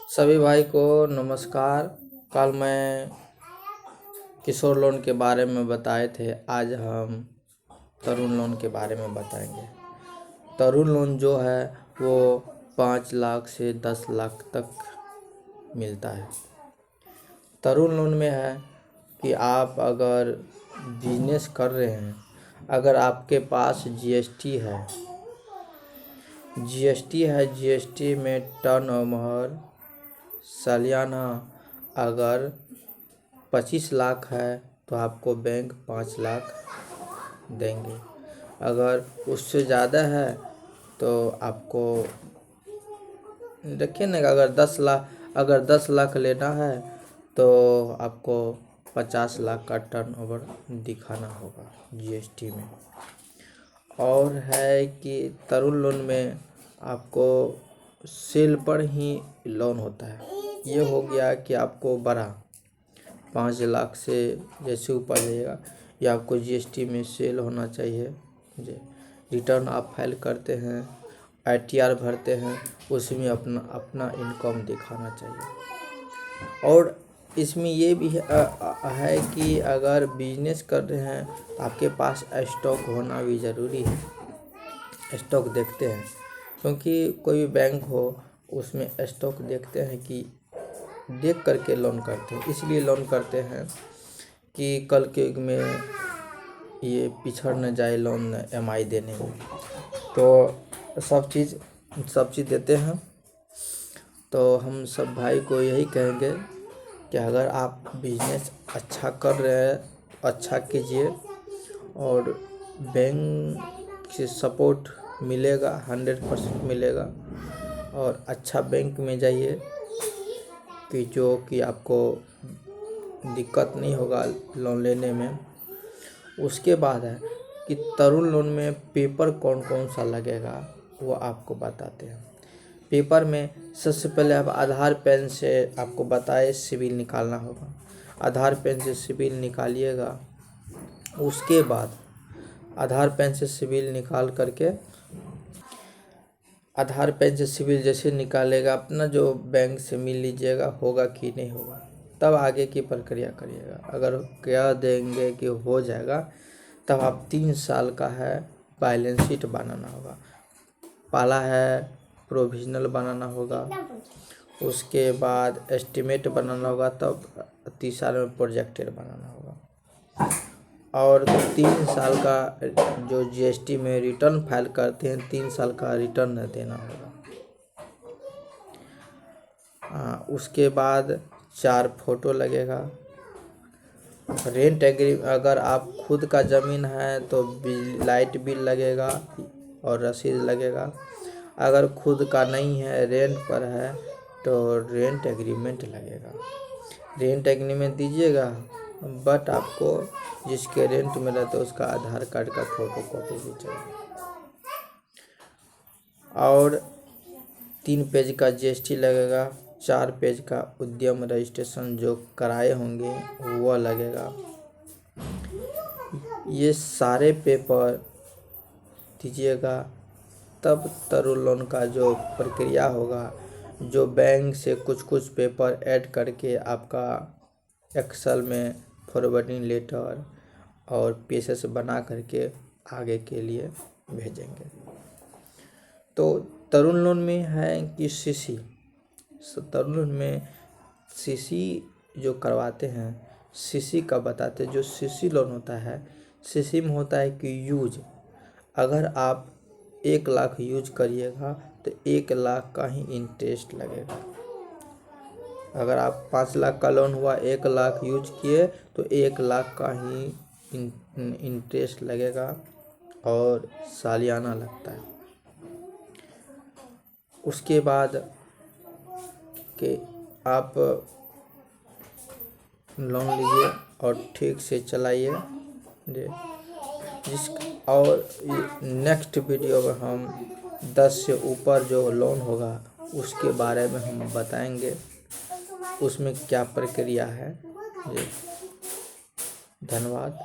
सभी भाई को नमस्कार। कल मैं किशोर लोन के बारे में बताए थे, आज हम तरुण लोन के बारे में बताएंगे। तरुण लोन जो है वो 5 लाख से 10 लाख तक मिलता है। तरुण लोन में है कि आप अगर बिजनेस कर रहे हैं, अगर आपके पास जीएसटी में टर्नओवर सालियाना अगर 25 लाख है तो आपको बैंक 5 लाख देंगे। अगर उससे ज़्यादा है तो आपको देखिए ना, अगर 10 लाख लेना है तो आपको 50 लाख का टर्नओवर दिखाना होगा जीएसटी में। और है कि तरुण लोन में आपको सेल पर ही लोन होता है। ये हो गया कि आपको बड़ा 5 लाख से जैसे ऊपर जाएगा, या आपको जीएसटी में सेल होना चाहिए। जी, रिटर्न आप फाइल करते हैं, आईटीआर भरते हैं, उसमें अपना इनकम दिखाना चाहिए। और इसमें ये भी है कि अगर बिजनेस कर रहे हैं तो आपके पास स्टॉक होना भी ज़रूरी है। स्टॉक देखते हैं, क्योंकि कोई भी बैंक हो उसमें स्टॉक देखते हैं कि देख करके लोन करते हैं। इसलिए लोन करते हैं कि कल के युग में ये पिछड़ न जाए लोन एमआई देने में। तो सब चीज़ देते हैं। तो हम सब भाई को यही कहेंगे कि अगर आप बिजनेस अच्छा कर रहे हैं, अच्छा कीजिए, और बैंक से सपोर्ट मिलेगा, 100% मिलेगा। और अच्छा बैंक में जाइए कि जो कि आपको दिक्कत नहीं होगा लोन लेने में। उसके बाद है कि तरुण लोन में पेपर कौन कौन सा लगेगा वो आपको बताते हैं। पेपर में सबसे पहले आप आधार पेन से आपको बताए सिविल निकालना होगा। आधार पेन से सिविल निकालिएगा। उसके बाद आधार पेन से सिविल निकाल करके, आधार पेन से सिविल जैसे निकालेगा, अपना जो बैंक से मिल लीजिएगा होगा कि नहीं होगा, तब आगे की प्रक्रिया करिएगा। अगर कह देंगे कि हो जाएगा, तब आप 3 साल का है बैलेंस शीट बनाना होगा। पहला है प्रोविजनल बनाना होगा, उसके बाद एस्टिमेट बनाना होगा, तब तीसरा में प्रोजेक्टेड बनाना होगा। और 3 साल का जो जीएसटी में रिटर्न फाइल करते हैं, 3 साल का रिटर्न देना होगा। उसके बाद 4 फोटो लगेगा। रेंट एग्री, अगर आप खुद का ज़मीन है तो लाइट बिल लगेगा और रसीद लगेगा। अगर खुद का नहीं है, रेंट पर है, तो रेंट एग्रीमेंट लगेगा। रेंट एग्रीमेंट दीजिएगा, बट आपको जिसके रेंट में रहता है उसका आधार कार्ड का फोटो कॉपी भी चाहिए। और 3 पेज का जीएसटी लगेगा, 4 पेज का उद्यम रजिस्ट्रेशन जो कराए होंगे वो लगेगा। ये सारे पेपर दीजिएगा, तब तरुण लोन का जो प्रक्रिया होगा, जो बैंक से कुछ पेपर ऐड करके आपका एक्सेल में फॉरवर्डिंग लेटर और पीएसएस बना करके आगे के लिए भेजेंगे। तो तरुण लोन में है कि सीसी, तरुण लोन में सीसी जो करवाते हैं, सीसी का बताते हैं। जो सीसी लोन होता है, सीसी में होता है कि यूज, अगर आप 1 लाख यूज करिएगा तो 1 लाख का ही इंटरेस्ट लगेगा। अगर आप 5 लाख का लोन हुआ, 1 लाख यूज किए तो 1 लाख का ही इंटरेस्ट लगेगा और सालियाना लगता है। उसके बाद कि आप लोन लीजिए और ठीक से चलाइए। और नेक्स्ट वीडियो में हम 10 से ऊपर जो लोन होगा उसके बारे में हम बताएंगे, उसमें क्या प्रक्रिया है। धन्यवाद।